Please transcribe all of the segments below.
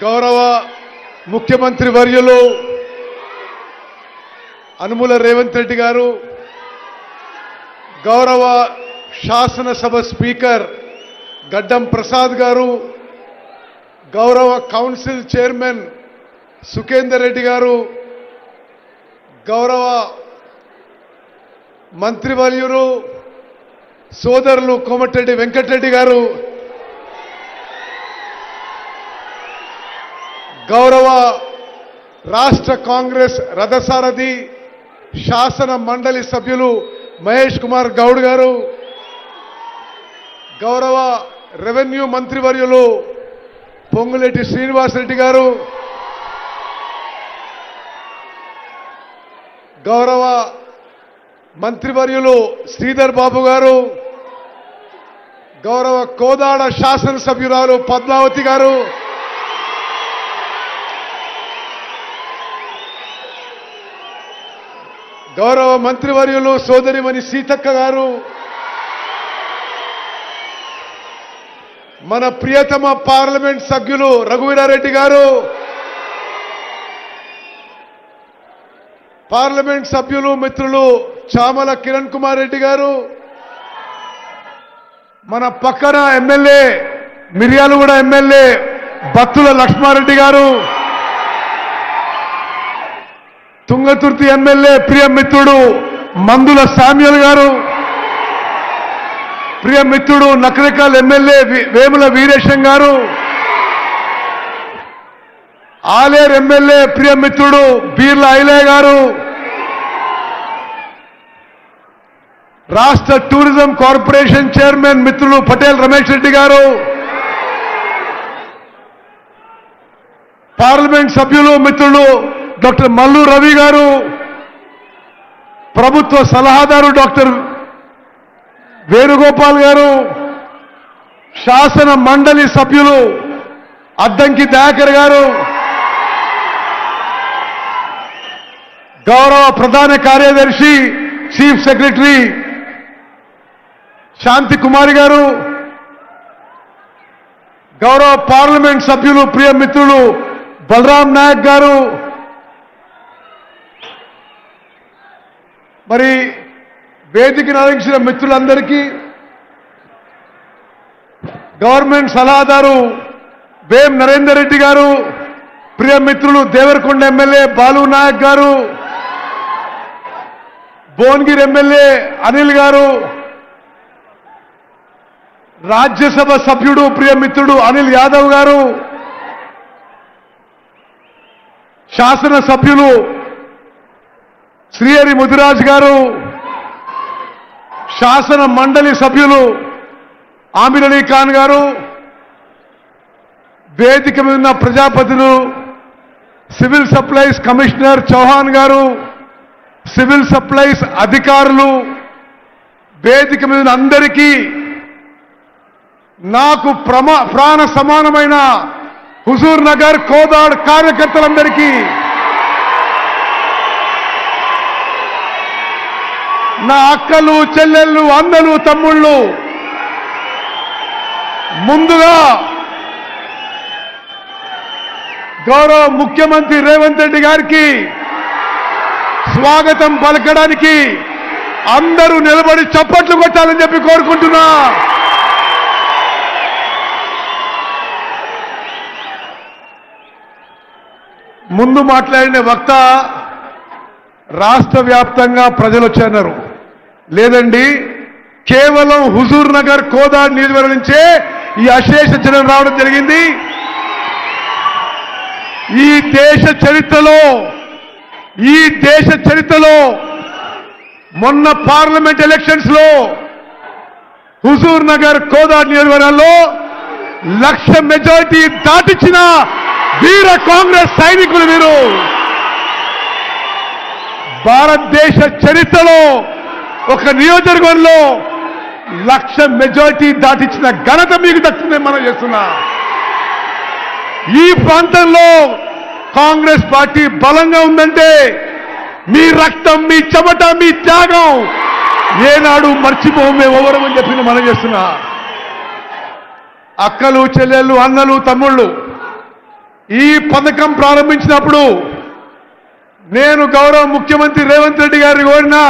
గౌరవ ముఖ్యమంత్రి వర్యులు అనుముల రేవంత్ రెడ్డి గారు, గౌరవ శాసనసభ స్పీకర్ గడ్డం ప్రసాద్ గారు, గౌరవ కౌన్సిల్ చైర్మన్ సుఖేందర్ రెడ్డి గారు, గౌరవ మంత్రివర్యులు సోదరులు కోమటిరెడ్డి వెంకటరెడ్డి గారు, గౌరవ రాష్ట్ర కాంగ్రెస్ రథసారథి శాసన మండలి సభ్యులు మహేష్ కుమార్ గౌడ్ గారు, గౌరవ రెవెన్యూ మంత్రివర్యులు పొంగులేటి శ్రీనివాసరెడ్డి గారు, గౌరవ మంత్రివర్యులు శ్రీధర్ బాబు గారు, గౌరవ కోదాడ శాసనసభ్యురాలు పద్మావతి గారు, గౌరవ మంత్రివర్యులు సోదరిమణి సీతక్క గారు, మన ప్రియతమ పార్లమెంట్ సభ్యులు రఘువీరారెడ్డి గారు, పార్లమెంట్ సభ్యులు మిత్రులు చామల కిరణ్ కుమార్ రెడ్డి గారు, మన పక్కన ఎమ్మెల్యే మిర్యాలగూడ ఎమ్మెల్యే బత్తుల లక్ష్మారెడ్డి గారు, తుంగతుర్తి ఎమ్మెల్యే ప్రియ మిత్రుడు మందుల శామ్యూల్ గారు, ప్రియ మిత్రుడు నకరికల్ ఎమ్మెల్యే వేముల వీరేశం గారు, ఆలేరు ఎమ్మెల్యే ప్రియ మిత్రుడు బీర్ల ఐలయ్య గారు, రాష్ట్ర టూరిజం కార్పొరేషన్ చైర్మన్ మిత్రులు పటేల్ రమేష్ రెడ్డి గారు, పార్లమెంట్ సభ్యులు మిత్రులు డాక్టర్ మల్లు రవి గారు, ప్రభుత్వ సలహాదారు డాక్టర్ వేణుగోపాల్ గారు, శాసన మండలి సభ్యులు అద్దంకి దయాకర్ గారు, గౌరవ ప్రధాన కార్యదర్శి చీఫ్ సెక్రటరీ శాంతి కుమారి గారు, గౌరవ పార్లమెంట్ సభ్యులు ప్రియ మిత్రులు బలరాం నాయక్ గారు, మరి వేదికను అలంకరించిన మిత్రులందరికీ, గవర్నమెంట్ సలహాదారు వేం నరేందర్ రెడ్డి గారు, ప్రియ మిత్రులు దేవరకొండ ఎమ్మెల్యే బాలు నాయక్ గారు, భువనగిరి ఎమ్మెల్యే అనిల్ గారు, రాజ్యసభ సభ్యుడు ప్రియ మిత్రుడు అనిల్ యాదవ్ గారు, శాసన సభ్యులు శ్రీహరి ముదిరాజ్ గారు, శాసన మండలి సభ్యులు ఆమిర్ అలీ ఖాన్ గారు, వేదిక మీద ఉన్న ప్రజాప్రతినిధులు సివిల్ సప్లైస్ కమిషనర్ చౌహాన్ గారు, సివిల్ సప్లైస్ అధికారులు, వేదిక మీద ఉన్న అందరికీ, నాకు ప్రాణ సమానమైన హుజూర్ నగర్ కోదాడ్ కార్యకర్తలందరికీ, నా అక్కలు చెల్లెళ్ళు అన్నలు తమ్ముళ్ళు, ముందుగా గౌరవ ముఖ్యమంత్రి రేవంత్ రెడ్డి గారికి స్వాగతం పలకడానికి అందరూ నిలబడి చప్పట్లు కొట్టాలని చెప్పి కోరుకుంటున్నా. ముందు మాట్లాడిన వక్త రాష్ట్ర వ్యాప్తంగా ప్రజలు వచ్చన్నారు. లేదండి, కేవలం హుజూర్ నగర్ కోదాడ్ నియోజకవర్గం నుంచే ఈ అశేష జనం రావడం జరిగింది. ఈ దేశ చరిత్రలో మొన్న పార్లమెంట్ ఎలక్షన్స్ లో హుజూర్ నగర్ కోదాడ్ నియోజకవర్గాల్లో 1,00,000 మెజారిటీ దాటించిన వీర కాంగ్రెస్ సైనికులు మీరు. భారతదేశ చరిత్రలో ఒక నియోజకవర్గంలో 1,00,000 మెజారిటీ దాటించిన ఘనత మీకు దక్కిందని మనం చేస్తున్నా. ఈ ప్రాంతంలో కాంగ్రెస్ పార్టీ బలంగా ఉందంటే మీ రక్తం, మీ చెమట, మీ త్యాగం ఏనాడు మర్చిపోము మేము ఎవరమని చెప్పి మనం చేస్తున్నా. అక్కలు చెల్లెళ్ళు అన్నలు తమ్ముళ్ళు ఈ పథకం ప్రారంభించినప్పుడు నేను గౌరవ ముఖ్యమంత్రి రేవంత్ రెడ్డి గారిని కోరినా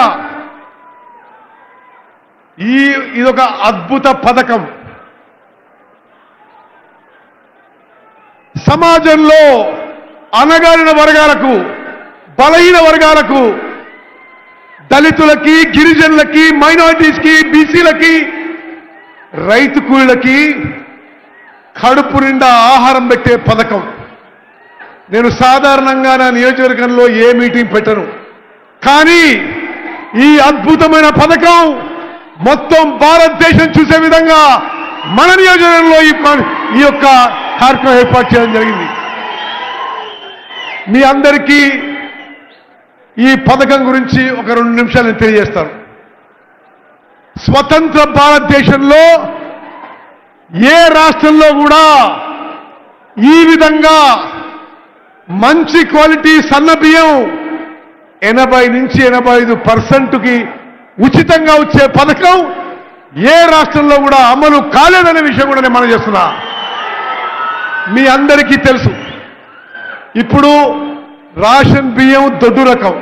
ఇదొక అద్భుత పథకం. సమాజంలో అణగారిన వర్గాలకు, బలహీన వర్గాలకు, దళితులకి, గిరిజనులకి, మైనారిటీస్కి, బీసీలకి, రైతు కూలీలకి కడుపు నిండా ఆహారం పెట్టే పథకం. నేను సాధారణంగా నా నియోజకవర్గంలో ఏ మీటింగ్ పెట్టను, కానీ ఈ అద్భుతమైన పథకం మొత్తం భారతదేశం చూసే విధంగా మన నియోజకవర్గంలో ఈ యొక్క కార్యక్రమం ఏర్పాటు చేయడం జరిగింది. మీ అందరికీ ఈ పథకం గురించి ఒక 2 నిమిషాలు నేను తెలియజేస్తాను. స్వతంత్ర భారతదేశంలో ఏ రాష్ట్రంలో కూడా ఈ విధంగా మంచి క్వాలిటీ సన్న బియ్యం 80 నుంచి 85%కి ఉచితంగా వచ్చే పథకం ఏ రాష్ట్రంలో కూడా అమలు కాలేదనే విషయం కూడా నేను మనం చేస్తున్నా. మీ అందరికీ తెలుసు, ఇప్పుడు రేషన్ బియ్యం దొడ్డు రకం,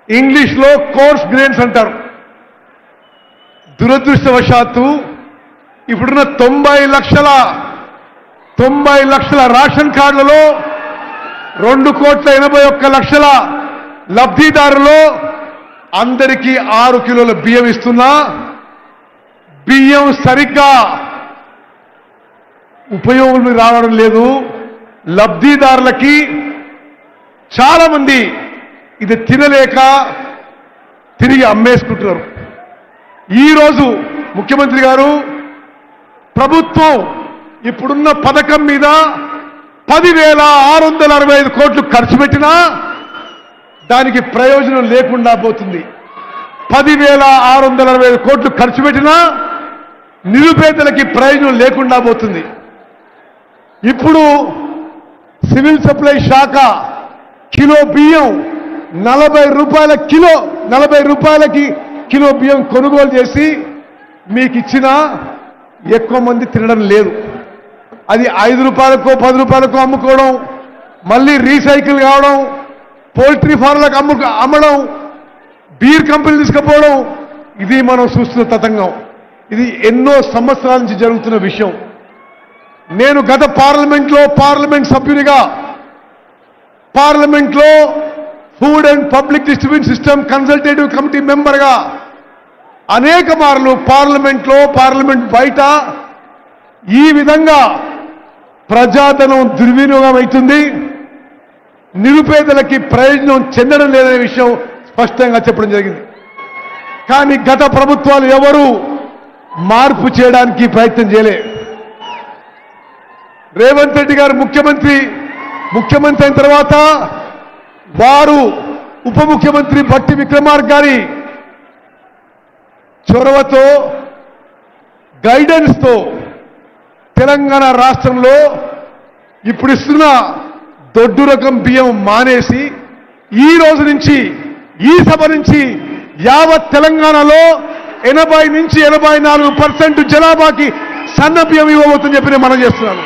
ఇంగ్లీష్లో కోర్స్ గ్రెయిన్స్ అంటారు. దురదృష్టవశాత్తు ఇప్పుడున్న 90 లక్షల రేషన్ కార్డులలో 2,81,00,000 లబ్ధిదారులు అందరికీ 6 కిలోల బియ్యం ఇస్తున్నా బియ్యం సరిగ్గా ఉపయోగం రావడం లేదు. లబ్ధిదారులకి చాలా మంది ఇది తినలేక తిరిగి అమ్మేసుకుంటున్నారు. ఈరోజు ముఖ్యమంత్రి గారు ప్రభుత్వం ఇప్పుడున్న పథకం మీద 10,665 కోట్లు ఖర్చు పెట్టినా దానికి ప్రయోజనం లేకుండా పోతుంది. 10,665 కోట్లు ఖర్చు పెట్టినా నిరుపేదలకి ప్రయోజనం లేకుండా పోతుంది. ఇప్పుడు సివిల్ సప్లై శాఖ కిలో బియ్యం 40 రూపాయలకి కిలో బియ్యం కొనుగోలు చేసి మీకు ఇచ్చినా ఎక్కువ మంది తినడం లేదు. అది 5 రూపాయలకో 10 రూపాయలకో అమ్ముకోవడం, మళ్ళీ రీసైకిల్ కావడం, పోల్ట్రీ ఫార్మ్లకు అమ్మడం, బీర్ కంపెనీ తీసుకుపోవడం, ఇది మనం చూస్తున్న తతంగం. ఇది ఎన్నో సంవత్సరాల నుంచి జరుగుతున్న విషయం. నేను గత పార్లమెంట్ సభ్యునిగా పార్లమెంట్లో food and public distribution system consultative committee మెంబర్గా అనేక మార్లు పార్లమెంట్ బయట ఈ విధంగా ప్రజాధనం దుర్వినియోగం అవుతుంది, నిరుపేదలకి ప్రయోజనం చెందడం లేదనే విషయం స్పష్టంగా చెప్పడం జరిగింది. కానీ గత ప్రభుత్వాలు ఎవరు మార్పు చేయడానికి ప్రయత్నం చేయలే. రేవంత్ రెడ్డి గారు ముఖ్యమంత్రి అయిన తర్వాత వారు ఉప ముఖ్యమంత్రి భట్టి విక్రమార్క గారి చొరవతో, గైడెన్స్తో తెలంగాణ రాష్ట్రంలో ఇప్పుడు ఇస్తున్న దొడ్డు రకం బియ్యం మానేసి ఈ రోజు నుంచి ఈ సభ నుంచి యావత్ తెలంగాణలో 80 నుంచి 84% జనాభాకి సన్న బియ్యం ఇవ్వబోతుందని చెప్పి నేను మనం చేస్తున్నాను.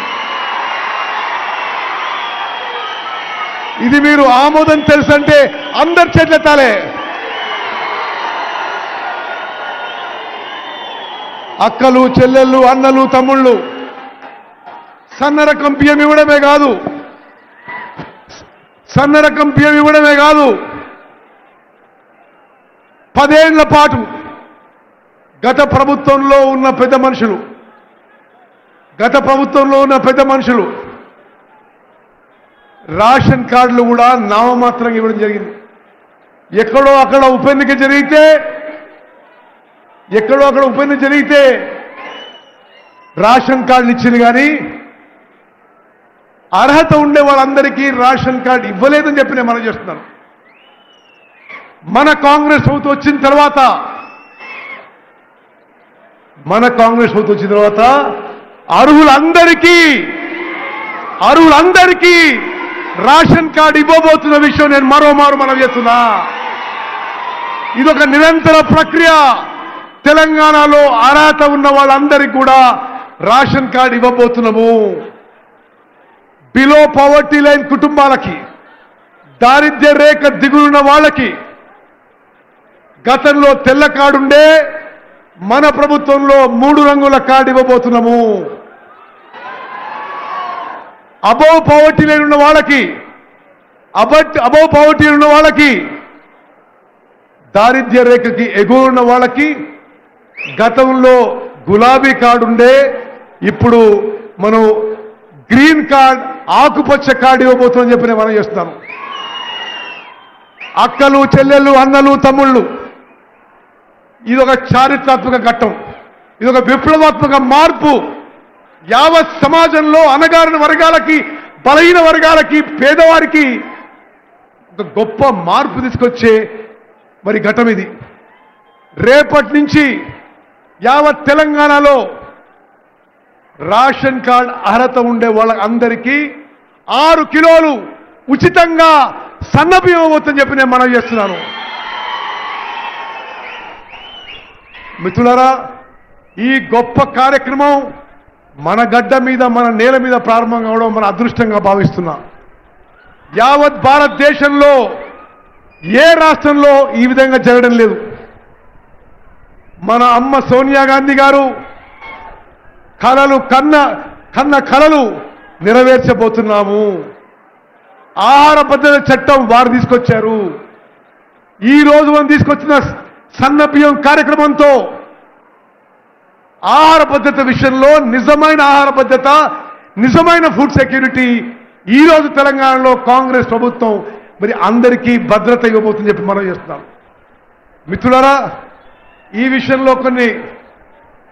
ఇది మీరు ఆమోదం తెలుసంటే అందరి చేతులెత్తాలే. అక్కలు, చెల్లెళ్ళు, అన్నలు, తమ్ముళ్ళు సన్న రకం బియ్యం ఇవ్వడమే కాదు, 10 ఏళ్ల పాటు గత ప్రభుత్వంలో ఉన్న పెద్ద మనుషులు రేషన్ కార్డులు కూడా నామమాత్రంగా ఇవ్వడం జరిగింది. ఎక్కడో అక్కడ ఉప ఎన్నిక జరిగితే రేషన్ కార్డులు ఇచ్చింది, కానీ అర్హత ఉండే వాళ్ళందరికీ రేషన్ కార్డు ఇవ్వలేదని చెప్పి నేను మనం చేస్తున్నాను. మన కాంగ్రెస్ ప్రభుత్వం వచ్చిన తర్వాత అర్హులందరికీ రేషన్ కార్డు ఇవ్వబోతున్న విషయం నేను మరోమారు మనం చేస్తున్నా. ఇదొక నిరంతర ప్రక్రియ. తెలంగాణలో అర్హత ఉన్న వాళ్ళందరికీ కూడా రేషన్ కార్డు ఇవ్వబోతున్నాము. బిలో పవర్టీ లైన్ కుటుంబాలకి, దారిద్ర్య రేఖ దిగులున్న వాళ్ళకి గతంలో తెల్ల కార్డుండే మన ప్రభుత్వంలో 3 రంగుల కార్డు ఇవ్వబోతున్నాము. అబౌవ్ పవర్టీ లైన్ ఉన్న వాళ్ళకి, అబౌవ్ పవర్టీ ఉన్న వాళ్ళకి, దారిద్ర్య రేఖకి ఎగువ ఉన్న వాళ్ళకి గతంలో గులాబీ కార్డు ఉండే, ఇప్పుడు మనం గ్రీన్ కార్డ్, ఆకుపచ్చ కార్డు ఇవ్వబోతుందని చెప్పి నేను మనం చేస్తున్నాను. అక్కలు, చెల్లెళ్ళు, అన్నలు, తమ్ముళ్ళు, ఇదొక చారిత్రాత్మక ఘట్టం, ఇదొక విప్లవాత్మక మార్పు. యావత్ సమాజంలో అణగారిన వర్గాలకి, బలహీన వర్గాలకి, పేదవారికి ఒక గొప్ప మార్పు తీసుకొచ్చే మరి ఘటన ఇది. రేపటి నుంచి యావత్ తెలంగాణలో రేషన్ కార్డ్ అర్హత ఉండే వాళ్ళందరికీ 6 కిలోలు ఉచితంగా సన్నబియ్యం ఇవ్వవచ్చని చెప్పి నేను మనవి చేస్తున్నాను. మిత్రులారా, ఈ గొప్ప కార్యక్రమం మన గడ్డ మీద, మన నేల మీద ప్రారంభం కావడం మన అదృష్టంగా భావిస్తున్నా. యావత్ భారతదేశంలో ఏ రాష్ట్రంలో ఈ విధంగా జరగడం లేదు. మన అమ్మ సోనియా గాంధీ గారు కలలు కన్న కలలు నెరవేర్చబోతున్నాము. ఆహార భద్రత చట్టం వారు తీసుకొచ్చారు. ఈ రోజు మనం తీసుకొచ్చిన సన్న బియ్యం కార్యక్రమంతో ఆహార భద్రత విషయంలో నిజమైన ఆహార భద్రత, నిజమైన ఫుడ్ సెక్యూరిటీ ఈ రోజు తెలంగాణలో కాంగ్రెస్ ప్రభుత్వం మరి అందరికీ భద్రత ఇవ్వబోతుందని చెప్పి మనం చేస్తున్నాం. మిత్రులారా, ఈ విషయంలో కొన్ని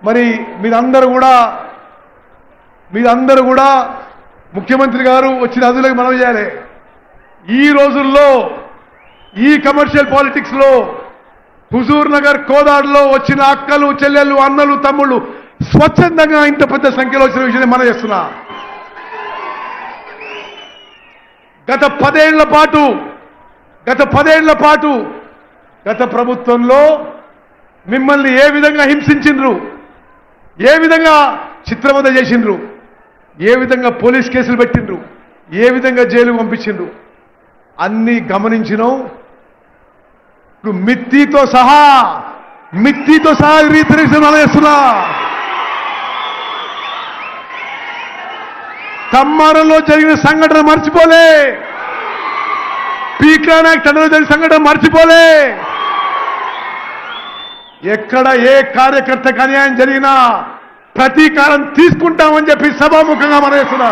మరి మీరందరూ కూడా ముఖ్యమంత్రి గారు వచ్చిన అదులకు మనం చేయాలి. ఈ రోజుల్లో ఈ కమర్షియల్ పాలిటిక్స్ లో హుజూర్ నగర్, కోదాడులో వచ్చిన అక్కలు, చెల్లెళ్ళు, అన్నలు, తమ్ముళ్ళు స్వచ్ఛందంగా ఇంత పెద్ద సంఖ్యలో వచ్చిన విషయాన్ని మనం చేస్తున్నా. గత 10 ఏళ్ల పాటు గత ప్రభుత్వంలో మిమ్మల్ని ఏ విధంగా హింసించిండ్రు, ఏ విధంగా చిత్రవద చేసిండ్రు, ఏ విధంగా పోలీస్ కేసులు పెట్టిండ్రు, ఏ విధంగా జైలు పంపించిండ్రు అన్నీ గమనించినాం. ఇప్పుడు మిత్తితో సహా రీతిరేషన్ చేస్తున్నా. కమ్మారంలో జరిగిన సంఘటన మర్చిపోలే, పీకానాయక్ తండ్రిలో జరిగిన సంఘటన మర్చిపోలే. ఎక్కడ ఏ కార్యకర్తకు అన్యాయం జరిగినా ప్రతీకారం తీసుకుంటామని చెప్పి సభాముఖంగా మనం చేస్తున్నా.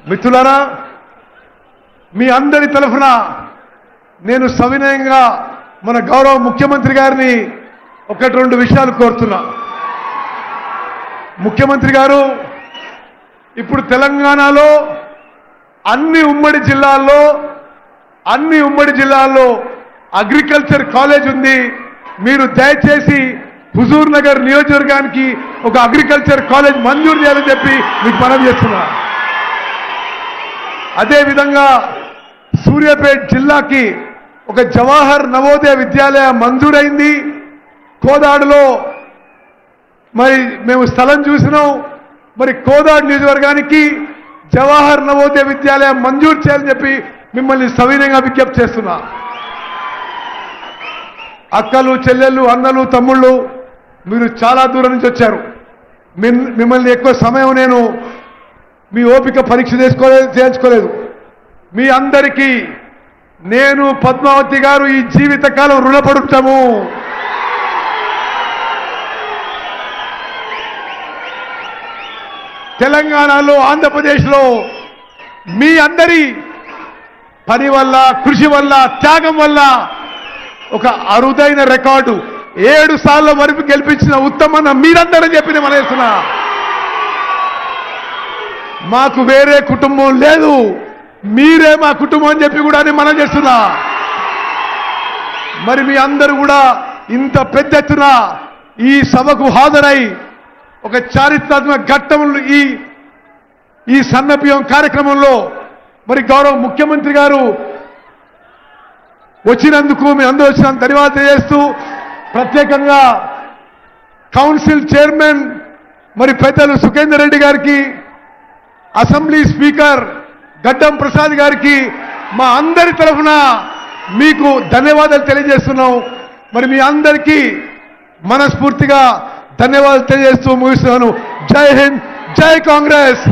మిత్రులారా, మీ అందరి తరఫున నేను సవినయంగా మన గౌరవ ముఖ్యమంత్రి గారిని 1-2 విషయాలు కోరుతున్నా. ముఖ్యమంత్రి గారు, ఇప్పుడు తెలంగాణలో అన్ని ఉమ్మడి జిల్లాల్లో అగ్రికల్చర్ కాలేజ్ ఉంది. మీరు దయచేసి హుజూర్ నగర్ నియోజకవర్గానికి ఒక అగ్రికల్చర్ కాలేజ్ మంజూరు చేయాలని చెప్పి మీకు మనవి చేస్తున్నా. అదేవిధంగా సూర్యాపేట జిల్లాకి ఒక జవహర్ నవోదయ విద్యాలయ మంజూరైంది. కోదాడులో మరి మేము స్థలం చూసినాం. మరి కోదాడు నియోజకవర్గానికి జవహర్ నవోదయ విద్యాలయం మంజూరు చేయాలని చెప్పి మిమ్మల్ని సవినయంగా విజ్ఞప్తి చేస్తున్నా. అక్కలు, చెల్లెళ్ళు, అన్నలు, తమ్ముళ్ళు, మీరు చాలా దూరం నుంచి వచ్చారు. మిమ్మల్ని ఎక్కువ సమయం నేను మీ ఓపిక పరీక్ష చేయించుకోలేదు. మీ అందరికీ నేను, పద్మావతి గారు ఈ జీవితకాలం రుణపడుతాము. తెలంగాణలో, ఆంధ్రప్రదేశ్లో మీ అందరి పని వల్ల, కృషి వల్ల, త్యాగం వల్ల ఒక అరుదైన రికార్డు 7 సార్ల వరకు గెలిపించిన ఉత్తమన్న మీరందరూ చెప్పి నేను మనవేస్తున్నా. మాకు వేరే కుటుంబం లేదు, మీరే మా కుటుంబం అని చెప్పి కూడా నేను మనం చేస్తున్నా. మరి మీ అందరూ కూడా ఇంత పెద్ద ఎత్తున ఈ సభకు హాజరై ఒక చారిత్రాత్మక ఘట్టంలో ఈ సన్నబియ్యం కార్యక్రమంలో మరి గౌరవ ముఖ్యమంత్రి గారు వచ్చినందుకు మీ అందరూ వచ్చినందుకు ధన్యవాదాలు తెలియజేస్తూ, ప్రత్యేకంగా కౌన్సిల్ చైర్మన్ మరి పెద్దలు సుఖేందర్ రెడ్డి గారికి, అసెంబ్లీ స్పీకర్ గడ్డం ప్రసాద్ గారికి మా అందరి తరఫున మీకు ధన్యవాదాలు తెలియజేస్తున్నాం. మరి మీ అందరికీ మనస్ఫూర్తిగా ధన్యవాదాలు తెలియజేస్తూ ముగిస్తున్నాను. జై హింద్, జై కాంగ్రెస్.